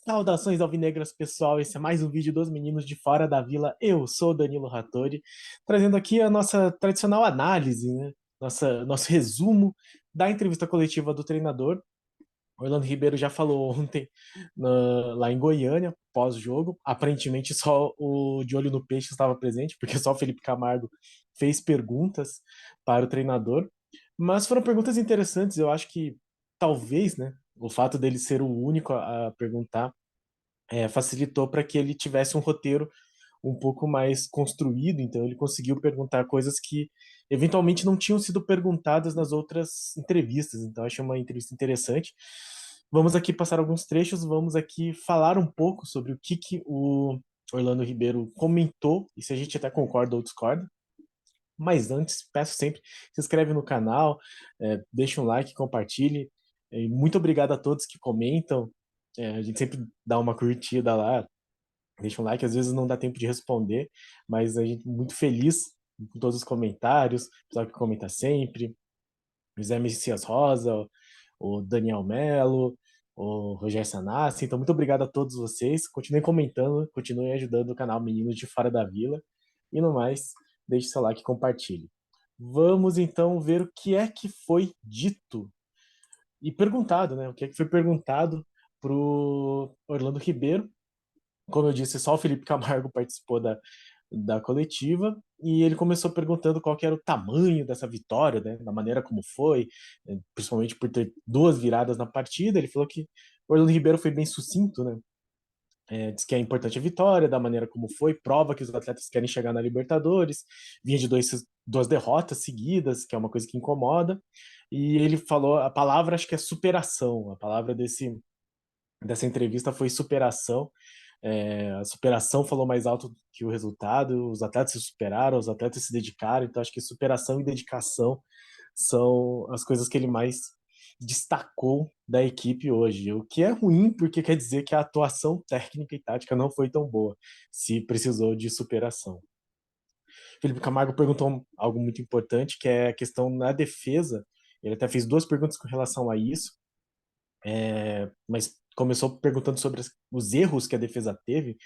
Saudações alvinegras, pessoal. Esse é mais um vídeo dos meninos de Fora da Vila. Eu sou o Danilo Rattori, trazendo aqui a nossa tradicional análise, né? Nosso resumo da entrevista coletiva do treinador. Orlando Ribeiro já falou ontem lá em Goiânia, pós-jogo. Aparentemente só o De Olho no Peixe estava presente, porque só o Felipe Camargo fez perguntas para o treinador. Mas foram perguntas interessantes. Eu acho que talvez, né, o fato dele ser o único a perguntar facilitou para que ele tivesse um roteiro um pouco mais construído, então ele conseguiu perguntar coisas que eventualmente não tinham sido perguntadas nas outras entrevistas, então achei uma entrevista interessante. Vamos aqui passar alguns trechos, vamos aqui falar um pouco sobre o que o Orlando Ribeiro comentou, e se a gente até concorda ou discorda. Mas antes, peço sempre, se inscreve no canal, deixa um like, compartilhe. E muito obrigado a todos que comentam. A gente sempre dá uma curtida lá, deixa um like, às vezes não dá tempo de responder, mas a gente muito feliz com todos os comentários, o pessoal que comenta sempre, o José Messias Rosa, o Daniel Melo, o Rogério Sanassi, então muito obrigado a todos vocês, continuem comentando, continuem ajudando o canal Meninos de Fora da Vila, e no mais, deixe seu like e compartilhe. Vamos então ver o que é que foi dito e perguntado, né? O que é que foi perguntado pro Orlando Ribeiro. Como eu disse, só o Felipe Camargo participou da coletiva e ele começou perguntando qual que era o tamanho dessa vitória, né, da maneira como foi, principalmente por ter duas viradas na partida. Ele falou que o Orlando Ribeiro foi bem sucinto, né? Diz que é importante a vitória, da maneira como foi, prova que os atletas querem chegar na Libertadores, vinha de duas derrotas seguidas, que é uma coisa que incomoda, e ele falou, a palavra acho que é superação, a palavra dessa entrevista foi superação. A superação falou mais alto que o resultado, os atletas se superaram, os atletas se dedicaram, então acho que superação e dedicação são as coisas que ele mais destacou da equipe hoje, o que é ruim porque quer dizer que a atuação técnica e tática não foi tão boa, se precisou de superação. Felipe Camargo perguntou algo muito importante, que é a questão na defesa, ele até fez duas perguntas com relação a isso, mas começou perguntando sobre os erros que a defesa teve,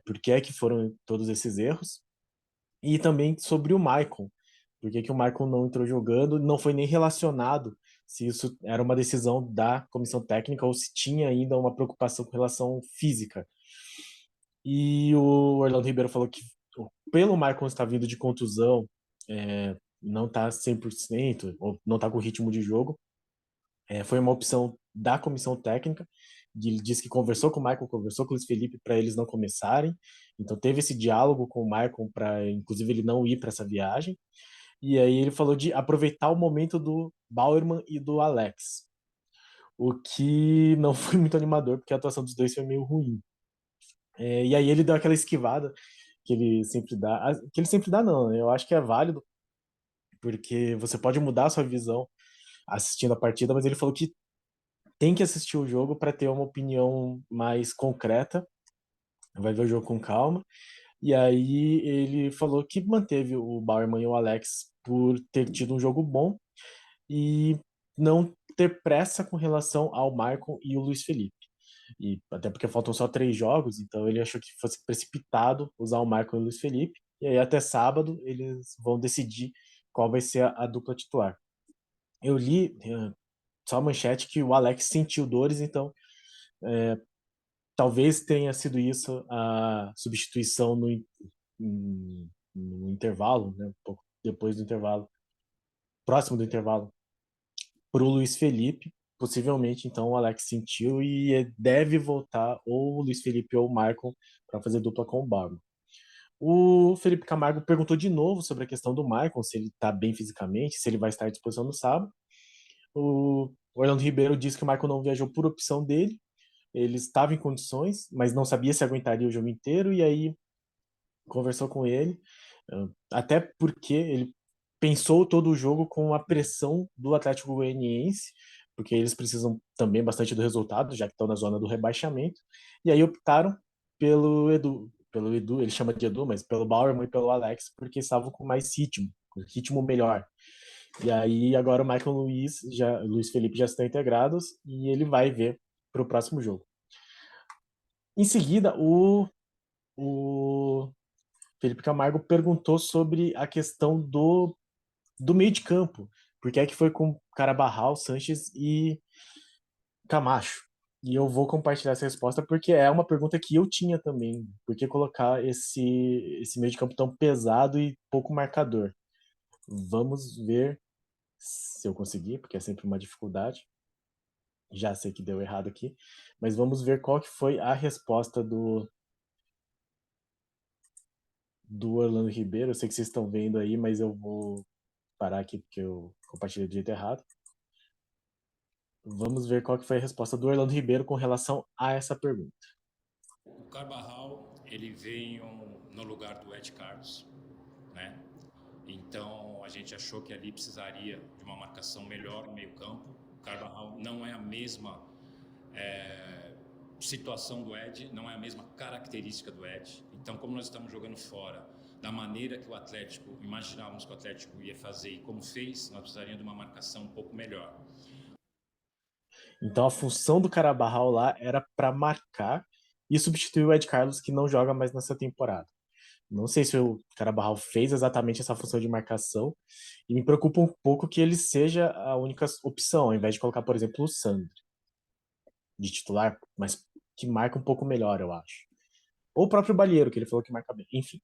por que é que foram todos esses erros, e também sobre o Maicon, por que que o Maicon não entrou jogando, não foi nem relacionado se isso era uma decisão da comissão técnica ou se tinha ainda uma preocupação com relação física. E o Orlando Ribeiro falou que pelo Maicon estar vindo de contusão, não está 100%, ou não está com ritmo de jogo, foi uma opção da comissão técnica. Ele disse que conversou com o Michael, conversou com o Luiz Felipe para eles não começarem. Então teve esse diálogo com o Michael para, inclusive, ele não ir para essa viagem. E aí ele falou de aproveitar o momento do Bauerman e do Alex, o que não foi muito animador, porque a atuação dos dois foi meio ruim. E aí ele deu aquela esquivada que ele sempre dá. Que ele sempre dá, não, né? Eu acho que é válido, porque você pode mudar a sua visão assistindo a partida, mas ele falou que tem que assistir o jogo para ter uma opinião mais concreta, vai ver o jogo com calma. E aí ele falou que manteve o Bauerman e o Alex por ter tido um jogo bom e não ter pressa com relação ao Maicon e o Luiz Felipe. E até porque faltam só 3 jogos, então ele achou que fosse precipitado usar o Maicon e o Luiz Felipe. E aí até sábado eles vão decidir qual vai ser a dupla titular. Eu li só a manchete que o Alex sentiu dores, então talvez tenha sido isso a substituição no intervalo, né, um pouco depois do intervalo, próximo do intervalo, para o Luiz Felipe. Possivelmente, então, o Alex sentiu e deve voltar ou o Luiz Felipe ou o Maicon para fazer dupla com o Barman. O Felipe Camargo perguntou de novo sobre a questão do Maicon, se ele está bem fisicamente, se ele vai estar à disposição no sábado. O Orlando Ribeiro disse que o Maicon não viajou por opção dele, ele estava em condições, mas não sabia se aguentaria o jogo inteiro, e aí conversou com ele, até porque ele pensou todo o jogo com a pressão do Atlético Goianiense, porque eles precisam também bastante do resultado, já que estão na zona do rebaixamento, e aí optaram pelo Edu, ele chama de Edu, mas pelo Bauerman e pelo Alex, porque estavam com mais ritmo melhor. E aí agora o Michael Luiz Felipe já estão integrados e ele vai ver para o próximo jogo. Em seguida, o Felipe Camargo perguntou sobre a questão do meio de campo. Por que é que foi com Carabarral, Sanches e Camacho? E eu vou compartilhar essa resposta porque é uma pergunta que eu tinha também. Por que colocar esse meio de campo tão pesado e pouco marcador? Vamos ver se eu conseguir, porque é sempre uma dificuldade. Já sei que deu errado aqui, mas vamos ver qual que foi a resposta do Orlando Ribeiro. Eu sei que vocês estão vendo aí, mas eu vou parar aqui porque eu compartilhei do jeito errado. Vamos ver qual que foi a resposta do Orlando Ribeiro com relação a essa pergunta. O Carvajal, ele veio no lugar do Ed Carlos, né? Então a gente achou que ali precisaria de uma marcação melhor no meio-campo. O Carvajal não é a mesma situação do Ed, não é a mesma característica do Ed. Então, como nós estamos jogando fora, da maneira que o Atlético, imaginávamos que o Atlético ia fazer e como fez, nós precisaríamos de uma marcação um pouco melhor. Então a função do Carabarral lá era para marcar e substituir o Ed Carlos, que não joga mais nessa temporada. Não sei se o Carabarral fez exatamente essa função de marcação, e me preocupa um pouco que ele seja a única opção, ao invés de colocar, por exemplo, o Sandro de titular, mas que marca um pouco melhor, eu acho. Ou o próprio Balieiro, que ele falou que marca bem. Enfim,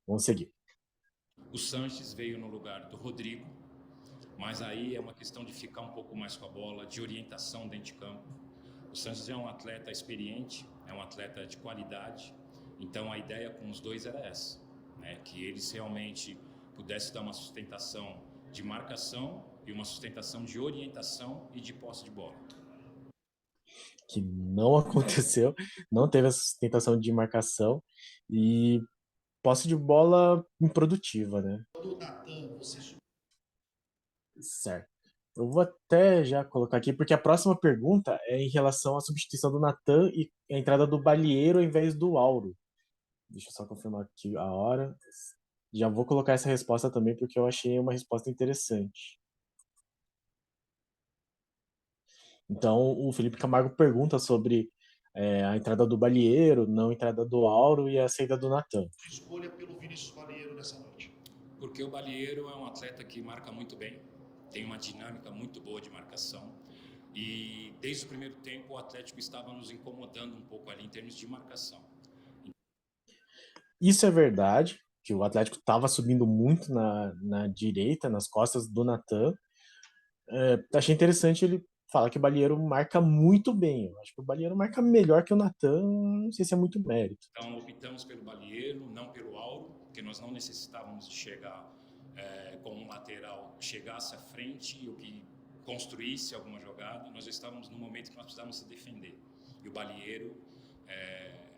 vamos seguir. O Sanches veio no lugar do Rodrigo, mas aí é uma questão de ficar um pouco mais com a bola, de orientação dentro de campo. O Sanches é um atleta experiente, é um atleta de qualidade, então a ideia com os dois era essa, né? Que eles realmente pudessem dar uma sustentação de marcação e uma sustentação de orientação e de posse de bola. Que não aconteceu, não teve essa sustentação de marcação e posse de bola improdutiva, né? Certo. Eu vou até já colocar aqui, porque a próxima pergunta é em relação à substituição do Natan e a entrada do Balieiro ao invés do Auro. Deixa eu só confirmar aqui a hora. Já vou colocar essa resposta também, porque eu achei uma resposta interessante. Então, o Felipe Camargo pergunta sobre a entrada do Balieiro, não a entrada do Auro e a saída do Natan. Escolha pelo Vinícius Balieiro nessa noite. Porque o Balieiro é um atleta que marca muito bem, tem uma dinâmica muito boa de marcação. E desde o primeiro tempo o Atlético estava nos incomodando um pouco ali em termos de marcação. Isso é verdade, que o Atlético estava subindo muito na direita, nas costas do Natan. Achei interessante ele falar que o Balieiro marca muito bem. Eu acho que o Balieiro marca melhor que o Natan, não sei se é muito mérito. Então optamos pelo Balieiro, não pelo Auro, porque nós não necessitávamos de chegar com um lateral chegasse à frente ou que construísse alguma jogada. Nós já estávamos no momento que nós precisávamos se defender. E o Balieiro,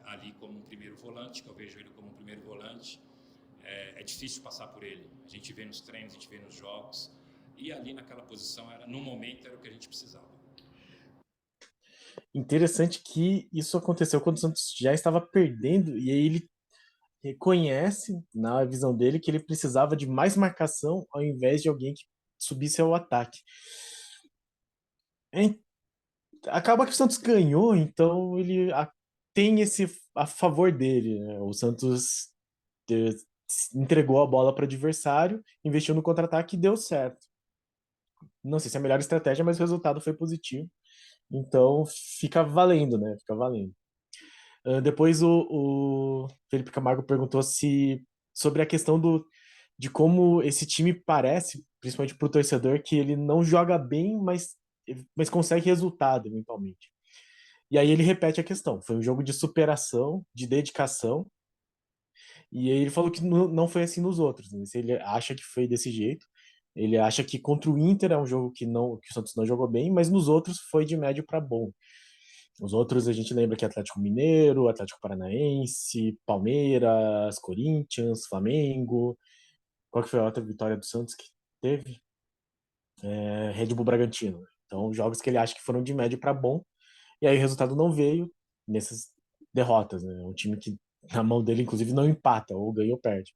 ali como um primeiro volante, que eu vejo ele como um primeiro volante, é difícil passar por ele. A gente vê nos treinos, a gente vê nos jogos. E ali naquela posição, no momento, era o que a gente precisava. Interessante que isso aconteceu quando o Santos já estava perdendo, e aí ele reconhece, na visão dele, que ele precisava de mais marcação ao invés de alguém que subisse ao ataque. É, acaba que o Santos ganhou, então ele tem esse a favor dele, né? O Santos eh, entregou a bola para o adversário, investiu no contra-ataque e deu certo. Não sei se é a melhor estratégia, mas o resultado foi positivo. Então fica valendo, né? Fica valendo. Depois o Felipe Camargo perguntou se sobre a questão de como esse time parece, principalmente para o torcedor, que ele não joga bem, mas consegue resultado eventualmente. E aí ele repete a questão. Foi um jogo de superação, de dedicação. E aí ele falou que não foi assim nos outros. Né? Se ele acha que foi desse jeito. Ele acha que contra o Inter é um jogo que o Santos não jogou bem, mas nos outros foi de médio para bom. Os outros a gente lembra que é Atlético Mineiro, Atlético Paranaense, Palmeiras, Corinthians, Flamengo. Qual que foi a outra vitória do Santos que teve? Red Bull Bragantino. Então, jogos que ele acha que foram de médio para bom. E aí o resultado não veio nessas derrotas. Né? Um time que na mão dele, inclusive, não empata, ou ganha ou perde.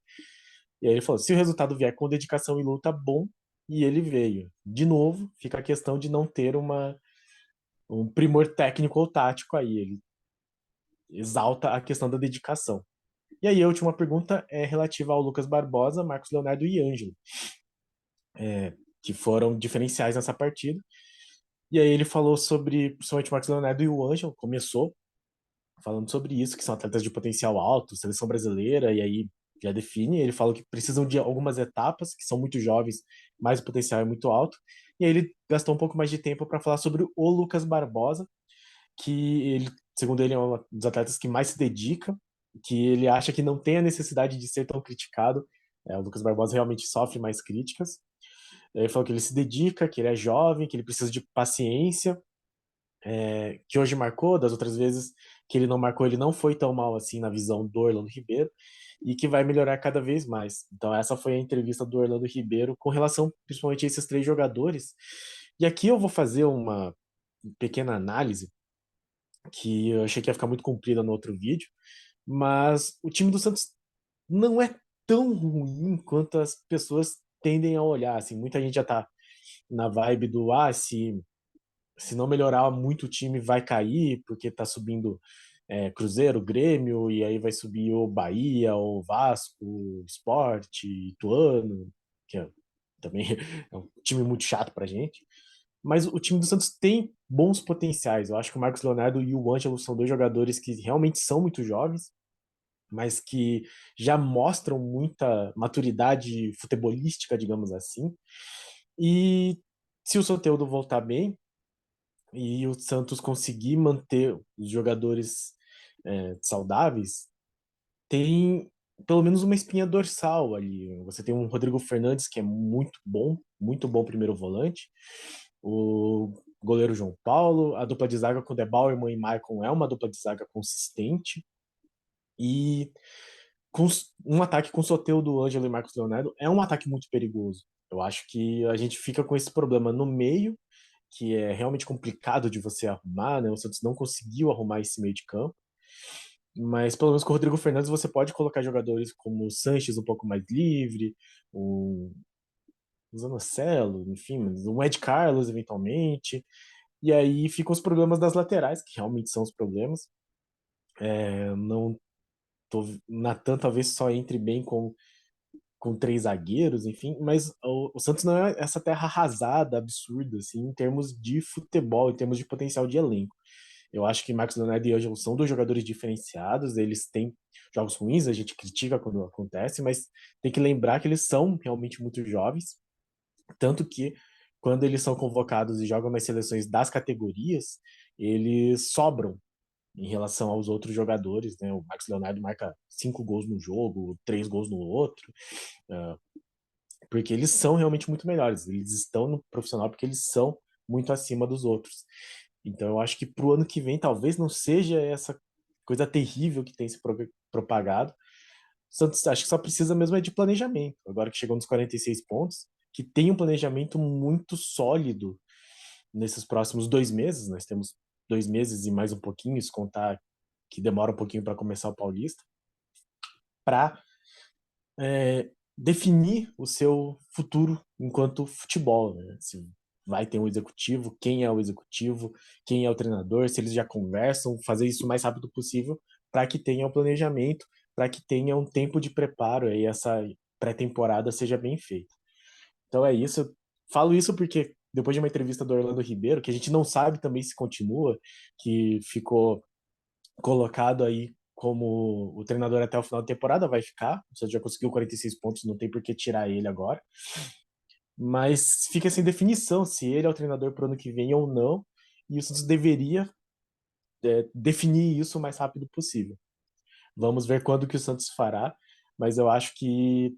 E aí ele falou: se o resultado vier com dedicação e luta, bom. E ele veio. De novo, fica a questão de não ter um primor técnico ou tático aí. Ele exalta a questão da dedicação. E aí a última pergunta é relativa ao Lucas Barbosa, Marcos Leonardo e Ângelo, que foram diferenciais nessa partida. E aí ele falou sobre, principalmente o Marcos Leonardo e o Ângelo, começou falando sobre isso, que são atletas de potencial alto, seleção brasileira, e aí já define. Ele falou que precisam de algumas etapas, que são muito jovens, mas o potencial é muito alto. E aí ele gastou um pouco mais de tempo para falar sobre o Lucas Barbosa, que ele, segundo ele, é um dos atletas que mais se dedica, que ele acha que não tem a necessidade de ser tão criticado. O Lucas Barbosa realmente sofre mais críticas. Ele falou que ele se dedica, que ele é jovem, que ele precisa de paciência, que hoje marcou, das outras vezes que ele não marcou, ele não foi tão mal assim na visão do Orlando Ribeiro, e que vai melhorar cada vez mais. Então essa foi a entrevista do Orlando Ribeiro com relação principalmente a esses três jogadores. E aqui eu vou fazer uma pequena análise que eu achei que ia ficar muito comprida no outro vídeo, mas o time do Santos não é tão ruim quanto as pessoas tendem a olhar, assim, muita gente já tá na vibe do se não melhorar muito o time vai cair, porque tá subindo Cruzeiro, Grêmio, e aí vai subir o Bahia, o Vasco, o Sport, Ituano, que também é um time muito chato pra gente. Mas o time do Santos tem bons potenciais. Eu acho que o Marcos Leonardo e o Ângelo são dois jogadores que realmente são muito jovens, mas que já mostram muita maturidade futebolística, digamos assim. E se o Soteldo voltar bem, e o Santos conseguir manter os jogadores saudáveis, tem pelo menos uma espinha dorsal ali. Você tem um Rodrigo Fernandes que é muito bom primeiro volante. O goleiro João Paulo, a dupla de zaga com De Bauerman e Maicon é uma dupla de zaga consistente. E com um ataque com Soteldo, Ângelo e Marcos Leonardo é um ataque muito perigoso. Eu acho que a gente fica com esse problema no meio, que é realmente complicado de você arrumar, né? O Santos não conseguiu arrumar esse meio de campo. Mas pelo menos com o Rodrigo Fernandes você pode colocar jogadores como o Sanches um pouco mais livre, o Zanocelo, enfim, o Ed Carlos eventualmente. E aí ficam os problemas das laterais, que realmente são os problemas. Não tô, Natan talvez só entre bem com três zagueiros, enfim, mas o Santos não é essa terra arrasada, absurda, assim, em termos de futebol, em termos de potencial de elenco. Eu acho que Marcos Leonardo e Ângelo são dois jogadores diferenciados, eles têm jogos ruins, a gente critica quando acontece, mas tem que lembrar que eles são realmente muito jovens, tanto que quando eles são convocados e jogam nas seleções das categorias, eles sobram em relação aos outros jogadores, né? O Marcos Leonardo marca 5 gols no jogo, 3 gols no outro, porque eles são realmente muito melhores. Eles estão no profissional porque eles são muito acima dos outros. Então eu acho que pro ano que vem talvez não seja essa coisa terrível que tem se propagado. O Santos acho que só precisa mesmo é de planejamento. Agora que chegou nos 46 pontos, que tem um planejamento muito sólido nesses próximos 2 meses. Nós temos 2 meses e mais um pouquinho, se contar que demora um pouquinho para começar o Paulista, para definir o seu futuro enquanto futebol, né? Se vai ter um executivo, quem é o executivo, quem é o treinador, se eles já conversam, fazer isso o mais rápido possível para que tenha um planejamento, para que tenha um tempo de preparo e essa pré-temporada seja bem feita. Então é isso. Eu falo isso porque depois de uma entrevista do Orlando Ribeiro, que a gente não sabe também se continua, que ficou colocado aí como o treinador até o final da temporada, vai ficar. Você já conseguiu 46 pontos, não tem por que tirar ele agora. Mas fica sem definição se ele é o treinador para o ano que vem ou não. E o Santos deveria definir isso o mais rápido possível. Vamos ver quando que o Santos fará, mas eu acho que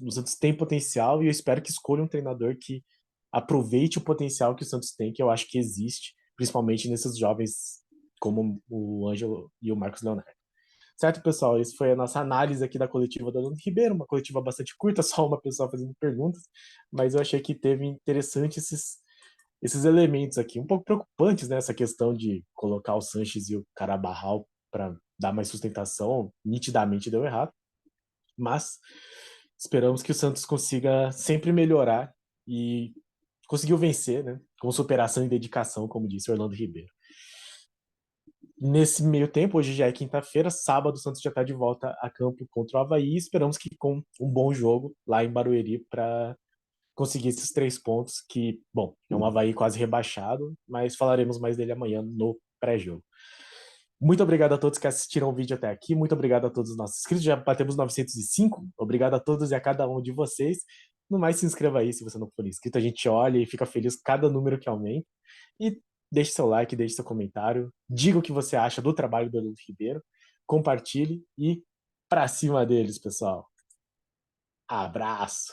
o Santos tem potencial e eu espero que escolha um treinador que aproveite o potencial que o Santos tem, que eu acho que existe, principalmente nesses jovens como o Ângelo e o Marcos Leonardo. Certo, pessoal? Essa foi a nossa análise aqui da coletiva do Orlando Ribeiro, uma coletiva bastante curta, só uma pessoa fazendo perguntas, mas eu achei que teve interessante esses elementos aqui, um pouco preocupantes, né? Essa questão de colocar o Sanches e o Carabarral para dar mais sustentação, nitidamente deu errado, mas esperamos que o Santos consiga sempre melhorar e conseguiu vencer, né? Com superação e dedicação, como disse Orlando Ribeiro. Nesse meio tempo, hoje já é quinta-feira, sábado o Santos já está de volta a campo contra o Avaí. Esperamos que com um bom jogo lá em Barueri para conseguir esses 3 pontos, que, bom, é um Avaí quase rebaixado, mas falaremos mais dele amanhã no pré-jogo. Muito obrigado a todos que assistiram o vídeo até aqui, muito obrigado a todos os nossos inscritos, já batemos 905, obrigado a todos e a cada um de vocês. No mais, se inscreva aí se você não for inscrito, a gente olha e fica feliz com cada número que aumenta. E deixe seu like, deixe seu comentário, diga o que você acha do trabalho do Danilo Ribeiro, compartilhe e pra cima deles, pessoal. Abraço!